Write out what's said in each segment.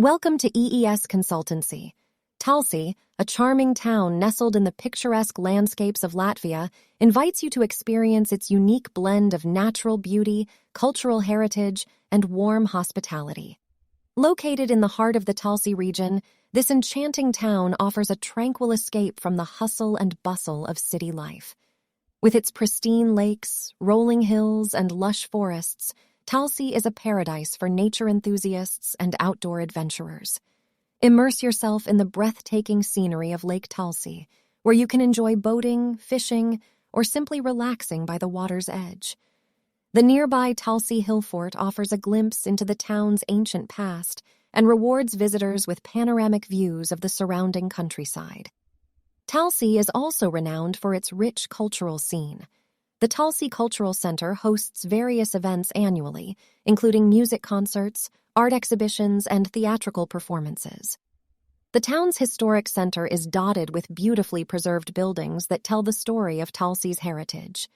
Welcome to EES Consultancy. Talsi, a charming town nestled in the picturesque landscapes of Latvia, invites you to experience its unique blend of natural beauty, cultural heritage, and warm hospitality. Located in the heart of the Talsi region, this enchanting town offers a tranquil escape from the hustle and bustle of city life. With its pristine lakes, rolling hills, and lush forests, Talsi is a paradise for nature enthusiasts and outdoor adventurers. Immerse yourself in the breathtaking scenery of Lake Talsi, where you can enjoy boating, fishing, or simply relaxing by the water's edge. The nearby Talsi Hill Fort offers a glimpse into the town's ancient past and rewards visitors with panoramic views of the surrounding countryside. Talsi is also renowned for its rich cultural scene. The Talsi Cultural Center hosts various events annually, including music concerts, art exhibitions, and theatrical performances. The town's historic center is dotted with beautifully preserved buildings that tell the story of Talsi's heritage.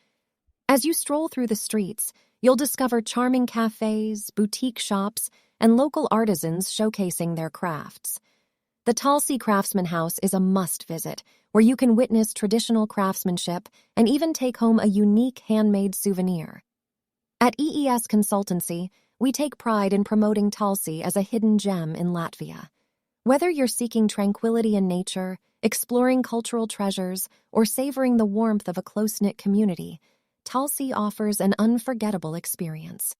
As you stroll through the streets, you'll discover charming cafes, boutique shops, and local artisans showcasing their crafts. The Talsi Craftsman House is a must-visit, where you can witness traditional craftsmanship and even take home a unique handmade souvenir. At EES Consultancy, we take pride in promoting Talsi as a hidden gem in Latvia. Whether you're seeking tranquility in nature, exploring cultural treasures, or savoring the warmth of a close-knit community, Talsi offers an unforgettable experience.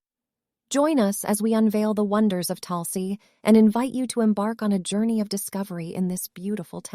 Join us as we unveil the wonders of Talsi and invite you to embark on a journey of discovery in this beautiful town.